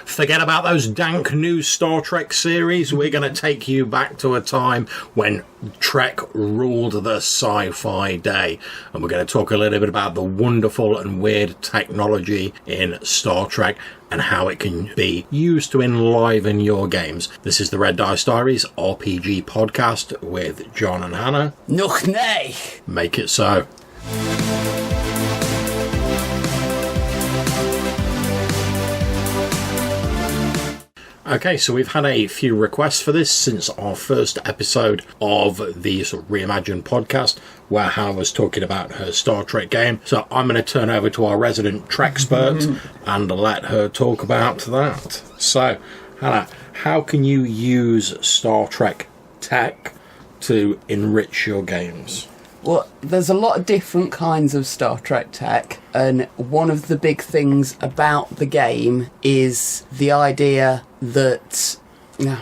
Forget about those dank new Star Trek series. We're going to take you back to a time when Trek ruled the sci-fi day. And we're going to talk a little bit about the wonderful and weird technology in Star Trek and how it can be used to enliven your games. This is the Red Dice Diaries RPG podcast with John and Hannah. Noch nay. Make it so. Okay, so we've had a few requests for this since our first episode of the sort of Reimagined podcast, where Hannah was talking about her Star Trek game. So I'm going to turn over to our resident Trekspert and let her talk about that. So, Hannah, how can you use Star Trek tech to enrich your games? Well, there's a lot of different kinds of Star Trek tech, and one of the big things about the game is the idea that...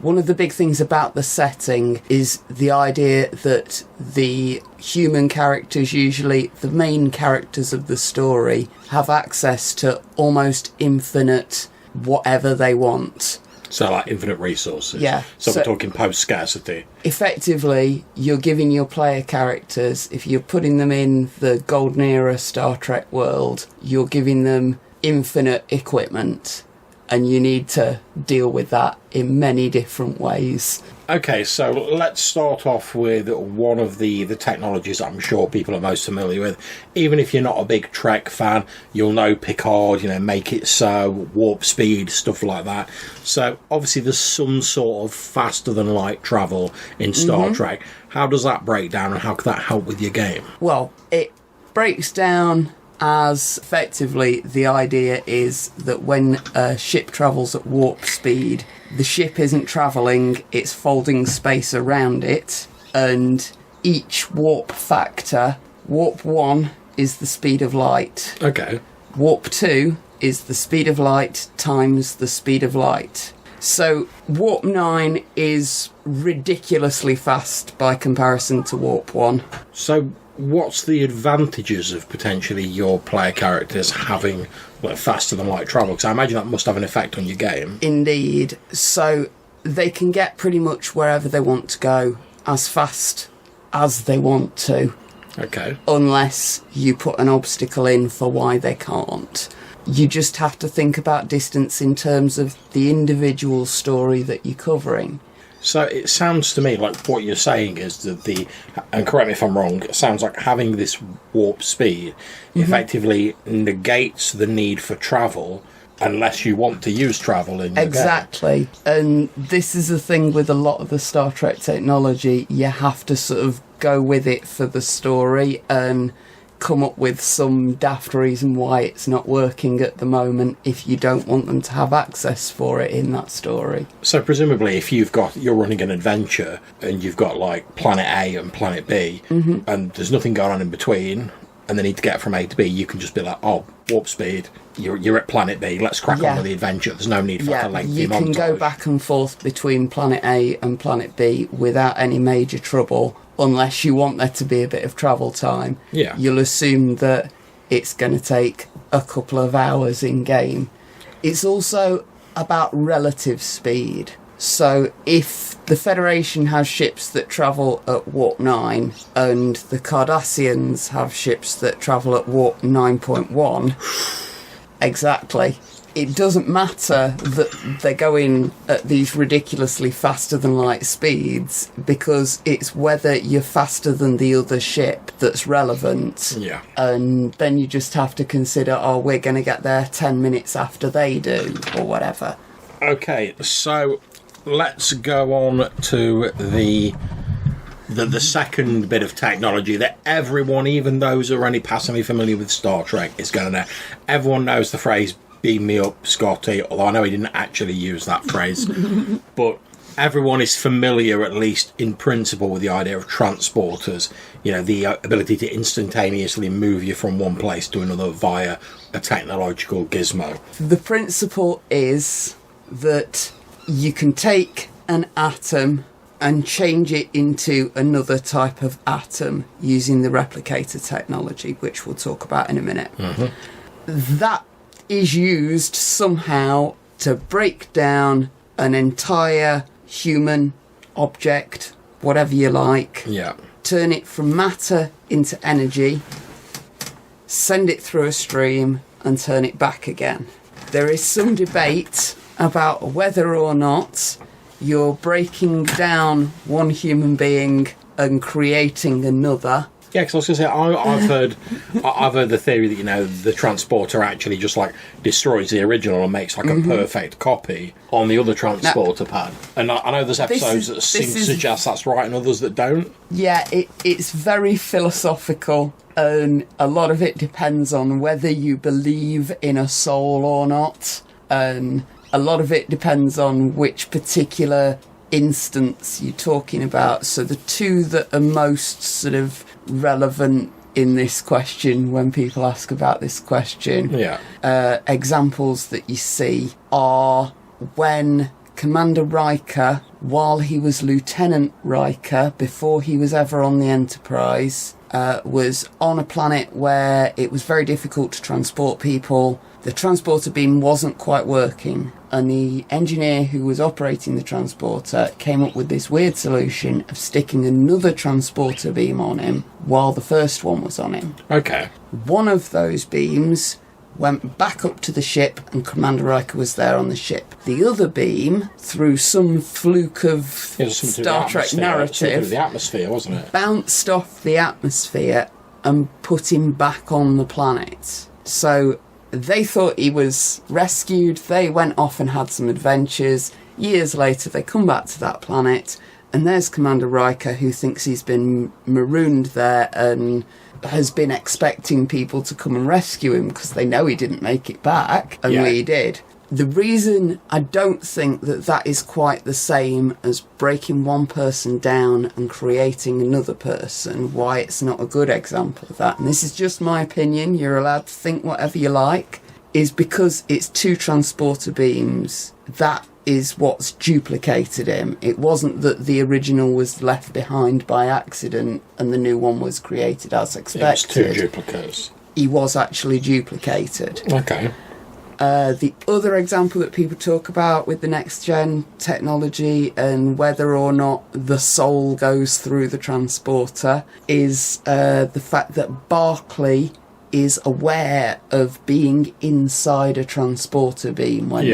One of the big things about the setting is the idea that the human characters, usually the main characters of the story, have access to almost infinite whatever they want. So like infinite resources. Yeah. So we're talking post-scarcity. Effectively, you're giving your player characters, if you're putting them in the Golden Era Star Trek world, you're giving them infinite equipment. And you need to deal with that in many different ways. Okay, so let's start off with one of the technologies that I'm sure people are most familiar with. Even if you're not a big Trek fan, you'll know Picard, Make It So, warp speed, stuff like that. So obviously there's some sort of faster than light travel in Star Trek. How does that break down and how can that help with your game? Well, it breaks down as effectively the idea is that when a ship travels at warp speed, the ship isn't travelling, it's folding space around it, and each warp factor, warp 1 is the speed of light. Okay. Warp 2 is the speed of light times the speed of light. So warp 9 is ridiculously fast by comparison to warp 1. So what's the advantages of potentially your player characters having faster than light travel? Because I imagine that must have an effect on your game. Indeed. So they can get pretty much wherever they want to go as fast as they want to. Okay. Unless you put an obstacle in for why they can't. You just have to think about distance in terms of the individual story that you're covering. So it sounds to me like what you're saying is that and correct me if I'm wrong, it sounds like having this warp speed effectively negates the need for travel unless you want to use travel in your Exactly. game. And this is the thing with a lot of the Star Trek technology, you have to sort of go with it for the story and come up with some daft reason why it's not working at the moment if you don't want them to have access for it in that story. So presumably if you're running an adventure and you've got like planet A and planet B and there's nothing going on in between and they need to get from A to B, you can just be like, oh, warp speed, you're at planet B, let's crack on with the adventure. There's no need for a lengthy montage. You can go back and forth between planet A and planet B without any major trouble. Unless you want there to be a bit of travel time, you'll assume that it's going to take a couple of hours in-game. It's also about relative speed. So if the Federation has ships that travel at warp 9 and the Cardassians have ships that travel at warp 9.1, exactly, it doesn't matter that they're going at these ridiculously faster than light speeds because it's whether you're faster than the other ship that's relevant. Yeah. And then you just have to consider, we're going to get there 10 minutes after they do or whatever. Okay, so let's go on to the second bit of technology that everyone, even those who are only passively familiar with Star Trek, is going to know. Everyone knows the phrase, beam me up, Scotty, although I know he didn't actually use that phrase. But everyone is familiar, at least in principle, with the idea of transporters. The ability to instantaneously move you from one place to another via a technological gizmo. The principle is that you can take an atom and change it into another type of atom using the replicator technology, which we'll talk about in a minute. That is used somehow to break down an entire human object, whatever you like, turn it from matter into energy, send it through a stream, and turn it back again. There is some debate about whether or not you're breaking down one human being and creating another. Yeah, because I was going to say, I've heard the theory that, the transporter actually just, destroys the original and makes, a perfect copy on the other transporter pad. And I know there's episodes that seem to suggest that's right and others that don't. Yeah, it's very philosophical, and a lot of it depends on whether you believe in a soul or not, and a lot of it depends on which particular instance you're talking about. So the two that are most sort of relevant in this question, when people ask about this question, examples that you see are when Commander Riker, while he was Lieutenant Riker, before he was ever on the Enterprise, was on a planet where it was very difficult to transport people. The transporter beam wasn't quite working, and the engineer who was operating the transporter came up with this weird solution of sticking another transporter beam on him while the first one was on him. Okay. One of those beams went back up to the ship, and Commander Riker was there on the ship. The other beam, through some fluke of Star Trek narrative, the atmosphere, wasn't it? Bounced off the atmosphere and put him back on the planet. So they thought he was rescued. They went off and had some adventures. Years later, they come back to that planet, and there's Commander Riker, who thinks he's been marooned there and has been expecting people to come and rescue him because they know he didn't make it back, and he did. The reason I don't think that is quite the same as breaking one person down and creating another person, why it's not a good example of that, and this is just my opinion, you're allowed to think whatever you like, is because it's two transporter beams. That is what's duplicated him. It wasn't that the original was left behind by accident and the new one was created as expected. It's two duplicates. He was actually duplicated. Okay. The other example that people talk about with the next-gen technology and whether or not the soul goes through the transporter is the fact that Barclay is aware of being inside a transporter beam. When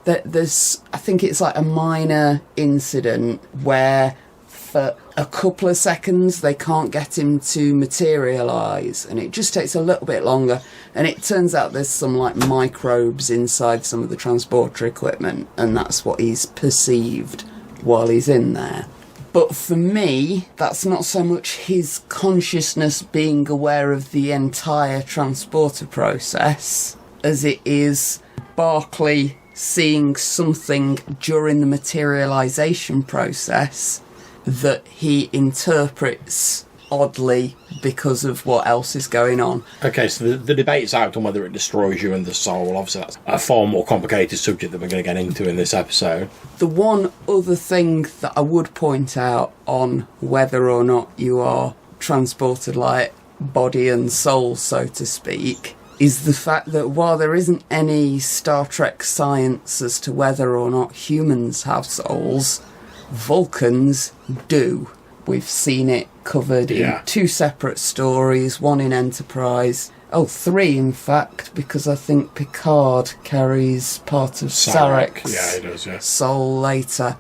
there's I think it's a minor incident where for a couple of seconds they can't get him to materialise, and it just takes a little bit longer, and it turns out there's some microbes inside some of the transporter equipment, and that's what he's perceived while he's in there. But for me, that's not so much his consciousness being aware of the entire transporter process as it is Barclay seeing something during the materialisation process that he interprets oddly because of what else is going on. Okay, so the debate's out on whether it destroys you and the soul. Obviously, that's a far more complicated subject that we're going to get into in this episode. The one other thing that I would point out on whether or not you are transported like body and soul, so to speak, is the fact that while there isn't any Star Trek science as to whether or not humans have souls, Vulcans do. We've seen it covered in two separate stories, one in Enterprise. Oh, three, in fact, because I think Picard carries part of Sarek's soul later.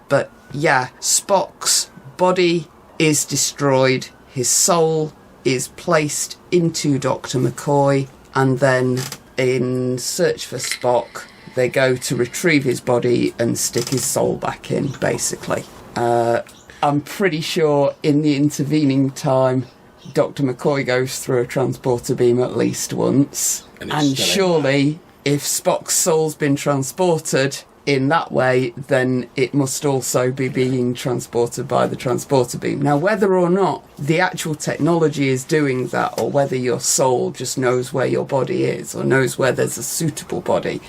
But yeah, Spock's body is destroyed, his soul is placed into Dr. McCoy, and then in Search for Spock, they go to retrieve his body and stick his soul back in, basically. I'm pretty sure in the intervening time, Dr. McCoy goes through a transporter beam at least once. And surely, if Spock's soul's been transported in that way, then it must also be being transported by the transporter beam. Now, whether or not the actual technology is doing that, or whether your soul just knows where your body is, or knows where there's a suitable body,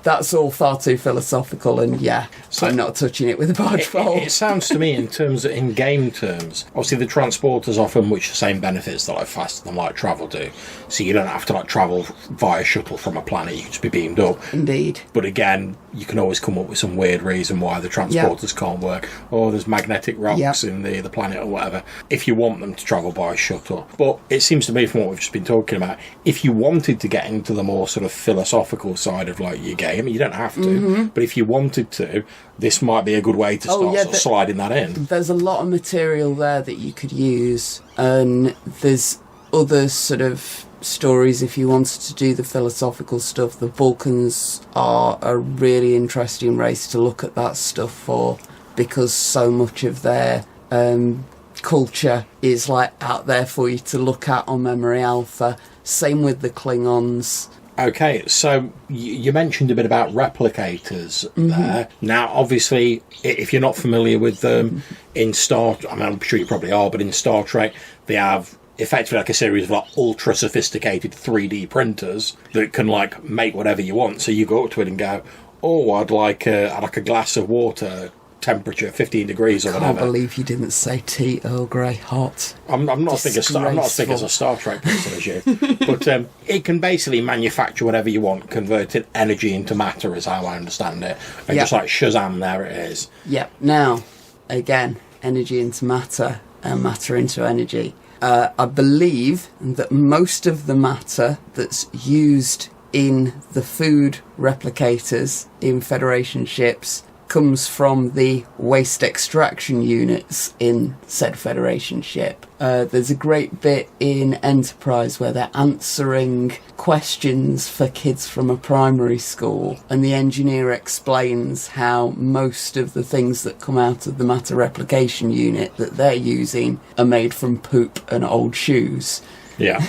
that's all far too philosophical, and so I'm not touching it with a barge pole. It sounds to me, in game terms, obviously the transporters offer much the same benefits that like faster than light travel do. So you don't have to like travel via shuttle from a planet; you can just be beamed up. Indeed. But again, you can always come up with some weird reason why the transporters can't work. Or there's magnetic rocks in the planet or whatever. If you want them to travel by shuttle, but it seems to me from what we've just been talking about, if you wanted to get into the more sort of philosophical side of like your game, you don't have to, but if you wanted to, this might be a good way to start sort of sliding that in. There's a lot of material there that you could use, and there's other sort of stories if you wanted to do the philosophical stuff. The Vulcans are a really interesting race to look at that stuff for, because so much of their culture is like out there for you to look at on Memory Alpha. Same with the Klingons. Okay, so you mentioned a bit about replicators there. Now, obviously, if you're not familiar with them, in I'm sure you probably are, but in Star Trek, they have effectively like a series of like ultra sophisticated 3D printers that can like make whatever you want. So you go up to it and go, "Oh, I'd like a glass of water, temperature 15 degrees or whatever." I can't believe you didn't say tea Earl Grey hot. I'm not as big as a Star Trek person as you, but it can basically manufacture whatever you want, converted energy into matter, is how I understand it, and just like Shazam, there it is. Yep. Now, again, energy into matter and matter into energy. I believe that most of the matter that's used in the food replicators in Federation ships comes from the waste extraction units in said Federation ship. There's a great bit in Enterprise where they're answering questions for kids from a primary school, and the engineer explains how most of the things that come out of the matter replication unit that they're using are made from poop and old shoes. Yeah.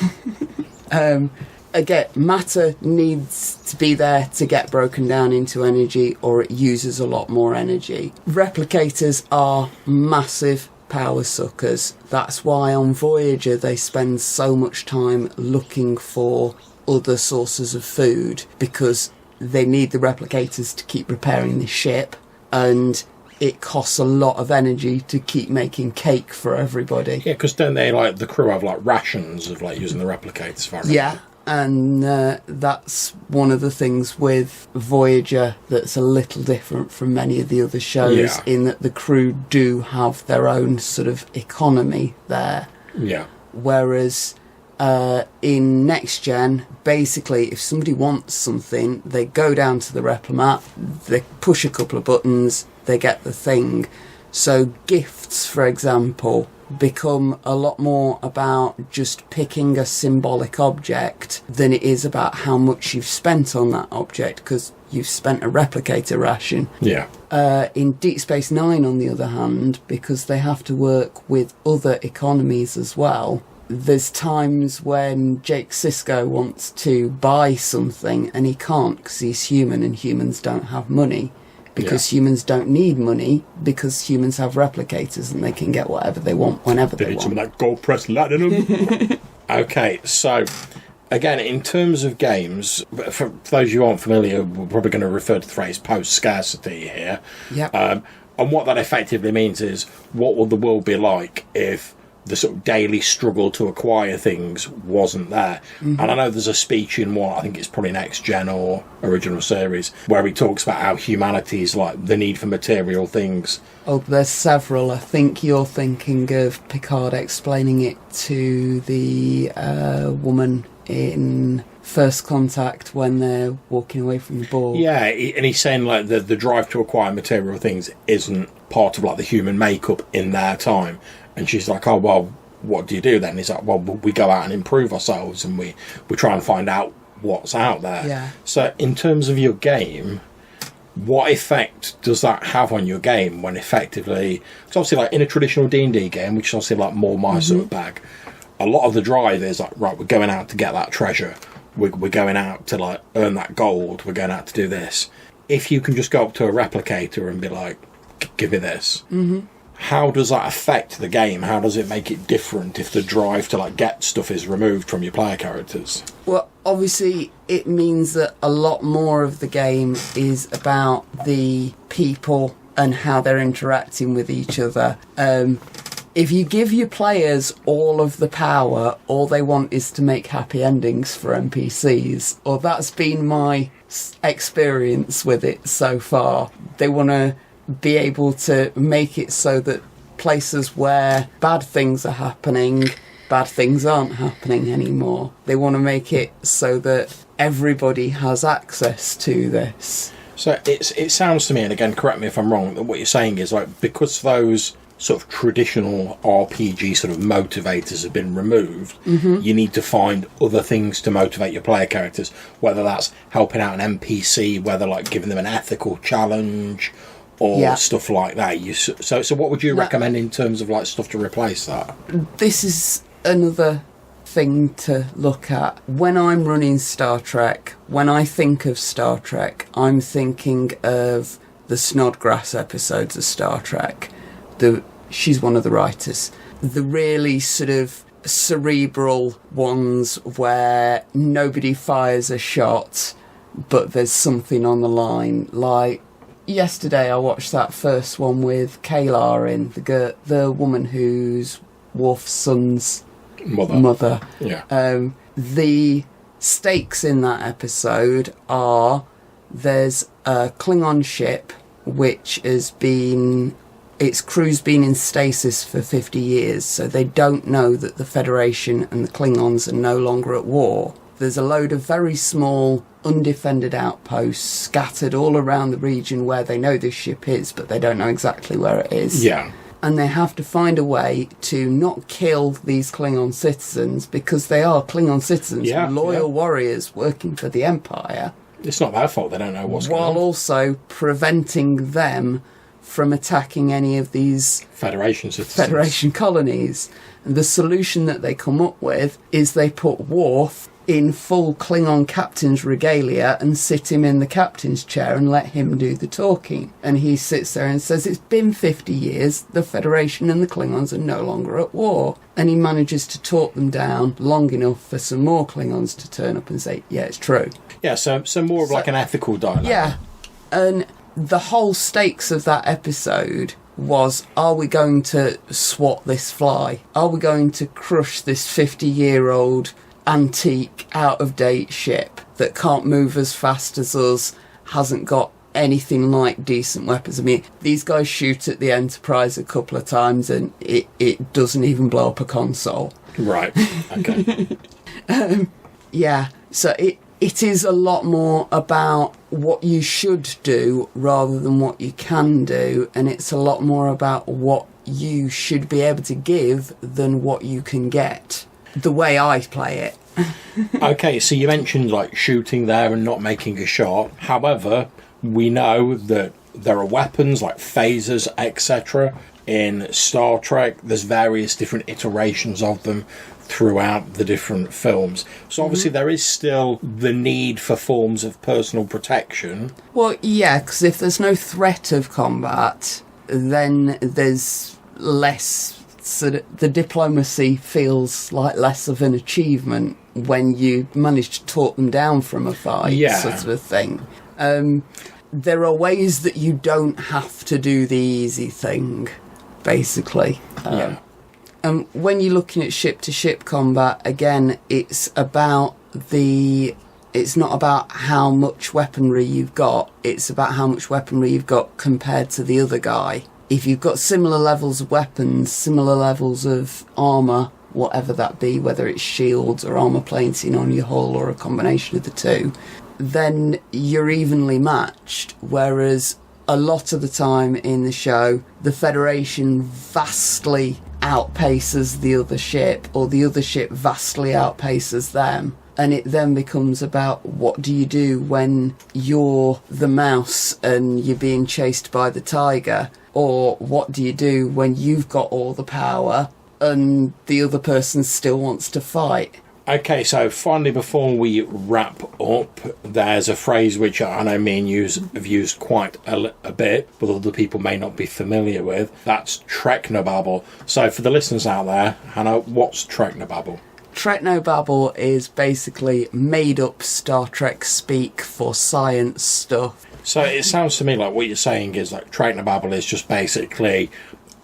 Again, matter needs to be there to get broken down into energy, or it uses a lot more energy. Replicators are massive power suckers. That's why on Voyager they spend so much time looking for other sources of food, because they need the replicators to keep repairing the ship, and it costs a lot of energy to keep making cake for everybody. Yeah, because don't they, like, the crew have, like, rations of, like, using the replicators for everything? Yeah. And that's one of the things with Voyager that's a little different from many of the other shows, in that the crew do have their own sort of economy there. Yeah. Whereas in Next Gen, basically, if somebody wants something, they go down to the Replimat, they push a couple of buttons, they get the thing. So gifts, for example, become a lot more about just picking a symbolic object than it is about how much you've spent on that object, because you've spent a replicator ration. Yeah. In Deep Space Nine, on the other hand, because they have to work with other economies as well, there's times when Jake Sisko wants to buy something and he can't because he's human and humans don't have money. Because humans don't need money, because humans have replicators and they can get whatever they want whenever they want. They need some of that gold pressed latinum. Okay, so again, in terms of games, for those who aren't familiar, we're probably going to refer to the phrase post-scarcity here. Yep. And what that effectively means is, what would the world be like if the sort of daily struggle to acquire things wasn't there? And I know there's a speech in one, I think it's probably Next Gen or original series, where he talks about how humanity's like the need for material things. Oh, there's several. I think you're thinking of Picard explaining it to the woman in First Contact when they're walking away from the ball. Yeah, and he's saying like the drive to acquire material things isn't part of like the human makeup in their time. And she's like, "Oh, well, what do you do then?" He's like, "Well, we go out and improve ourselves, and we try and find out what's out there." Yeah. So in terms of your game, what effect does that have on your game when effectively... It's obviously like in a traditional D&D game, which is obviously like more my sort of bag, a lot of the drive is like, right, we're going out to get that treasure. We're going out to like earn that gold. We're going out to do this. If you can just go up to a replicator and be like, "Give me this." how does that affect the game? How does it make it different if the drive to like get stuff is removed from your player characters? Well, obviously it means that a lot more of the game is about the people and how they're interacting with each other. If you give your players all of the power, all they want is to make happy endings for NPCs, or that's been my experience with it so far. They want to be able to make it so that places where bad things are happening, bad things aren't happening anymore. They want to make it so that everybody has access to this. So it sounds to me, and again, correct me if I'm wrong, that what you're saying is like, because those sort of traditional RPG sort of motivators have been removed, you need to find other things to motivate your player characters, whether that's helping out an NPC, whether like giving them an ethical challenge, or stuff like that. So what would you recommend in terms of like stuff to replace that? This is another thing to look at. When I'm running Star Trek, when I think of Star Trek, I'm thinking of the Snodgrass episodes of Star Trek. She's one of the writers. The really sort of cerebral ones where nobody fires a shot, but there's something on the line. Like yesterday, I watched that first one with Kayla in, the woman who's Worf's son's mother. Yeah. The stakes in that episode are there's a Klingon ship which has been... its crew's been in stasis for 50 years, so they don't know that the Federation and the Klingons are no longer at war. There's a load of very small, undefended outposts scattered all around the region where they know this ship is, but they don't know exactly where it is. Yeah. And they have to find a way to not kill these Klingon citizens, because they are Klingon citizens, loyal warriors working for the Empire. It's not their fault they don't know what's going on. While also preventing them from attacking any of these Federation colonies. And the solution that they come up with is they put Worf in full Klingon captain's regalia and sit him in the captain's chair and let him do the talking. And he sits there and says, it's been 50 years, the Federation and the Klingons are no longer at war. And he manages to talk them down long enough for some more Klingons to turn up and say, yeah, it's true. Yeah, so more of like an ethical dialogue. Yeah, and the whole stakes of that episode was, are we going to swat this fly? Are we going to crush this 50-year-old antique, out-of-date ship that can't move as fast as us, hasn't got anything like decent weapons? I mean, these guys shoot at the Enterprise a couple of times and it doesn't even blow up a console. Right, okay. Yeah, so it is a lot more about what you should do rather than what you can do, and it's a lot more about what you should be able to give than what you can get. The way I play it. Okay, so you mentioned like shooting there and not making a shot. However, we know that there are weapons like phasers, etc. in Star Trek. There's various different iterations of them throughout the different films. So obviously there is still the need for forms of personal protection. Well, yeah, because if there's no threat of combat, then there's less... So the diplomacy feels like less of an achievement when you manage to talk them down from a fight, sort of a thing. There are ways that you don't have to do the easy thing, basically. And when you're looking at ship-to-ship combat, again, it's not about how much weaponry you've got, it's about how much weaponry you've got compared to the other guy. If you've got similar levels of weapons, similar levels of armour, whatever that be, whether it's shields or armour plating on your hull or a combination of the two, then you're evenly matched. Whereas a lot of the time in the show, the Federation vastly outpaces the other ship, or the other ship vastly outpaces them. And it then becomes about, what do you do when you're the mouse and you're being chased by the tiger? Or what do you do when you've got all the power and the other person still wants to fight? Okay, so finally, before we wrap up, there's a phrase which I know me and you have used quite a bit, but other people may not be familiar with. That's Treknobabble. So for the listeners out there, Hannah, what's Treknobabble? Treknobabble is basically made-up Star Trek speak for science stuff. So it sounds to me like what you're saying is like Treknobabble is just basically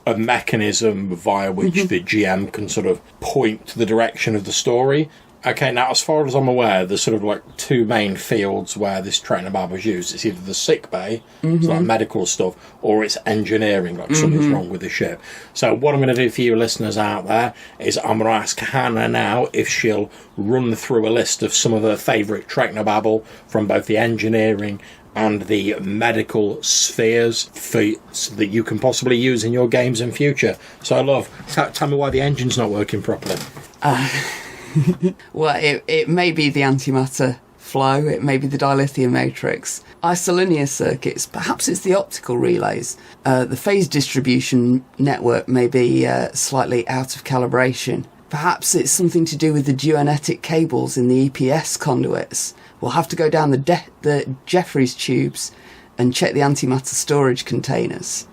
a mechanism via which the GM can sort of point to the direction of the story. Okay, now as far as I'm aware, there's sort of like two main fields where this Treknobabble is used. It's either the sick bay, so like medical stuff, or it's engineering, like something's wrong with the ship. So what I'm going to do for you listeners out there is I'm going to ask Hannah now if she'll run through a list of some of her favourite Treknobabble from both the engineering and the medical spheres so that you can possibly use in your games in future. So, love, tell me why the engine's not working properly. Well, it may be the antimatter flow, it may be the dilithium matrix, isolinear circuits, perhaps it's the optical relays. The phase distribution network may be slightly out of calibration. Perhaps it's something to do with the geonetic cables in the EPS conduits. We'll have to go down the Jeffreys tubes and check the antimatter storage containers.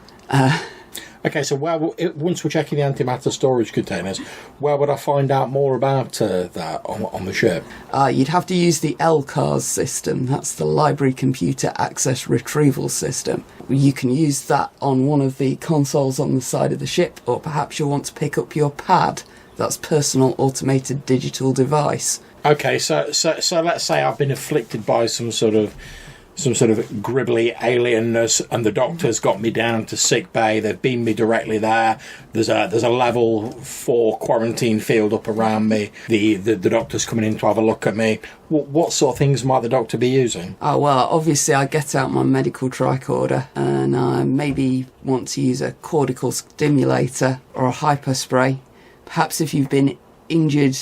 Okay, so once we're checking the antimatter storage containers, where would I find out more about that on the ship? You'd have to use the LCARS system. That's the Library Computer Access Retrieval System. You can use that on one of the consoles on the side of the ship, or perhaps you'll want to pick up your PAD. That's Personal Automated Digital Device. Okay, so let's say I've been afflicted by some sort of gribbly alienness, and the doctor's got me down to sick bay. They've beamed me directly there. There's a level 4 quarantine field up around me. The doctor's coming in to have a look at me. What sort of things might the doctor be using? Oh, well, obviously I get out my medical tricorder and I maybe want to use a cortical stimulator or a hypospray. Perhaps if you've been injured,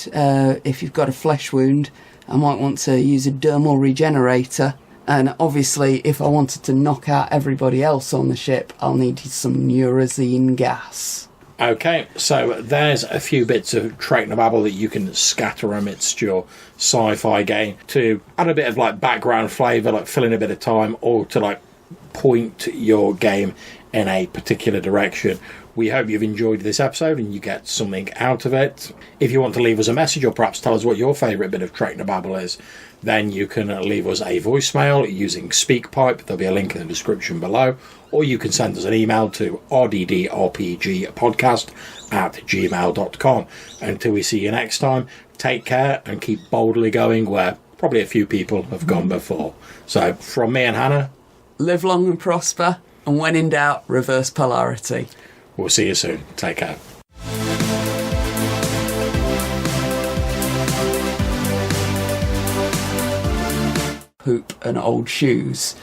if you've got a flesh wound, I might want to use a dermal regenerator. And obviously, if I wanted to knock out everybody else on the ship, I'll need some Neurazine gas. Okay, so there's a few bits of Treknobabble that you can scatter amidst your sci-fi game to add a bit of like background flavour, like fill in a bit of time, or to like point your game in a particular direction. We hope you've enjoyed this episode and you get something out of it. If you want to leave us a message or perhaps tell us what your favourite bit of Treknobabble is, then you can leave us a voicemail using SpeakPipe. There'll be a link in the description below. Or you can send us an email to rddrpgpodcast@gmail.com. Until we see you next time, take care and keep boldly going where probably a few people have gone before. So from me and Hannah, live long and prosper, and when in doubt, reverse polarity. We'll see you soon. Take care. Poop and old shoes.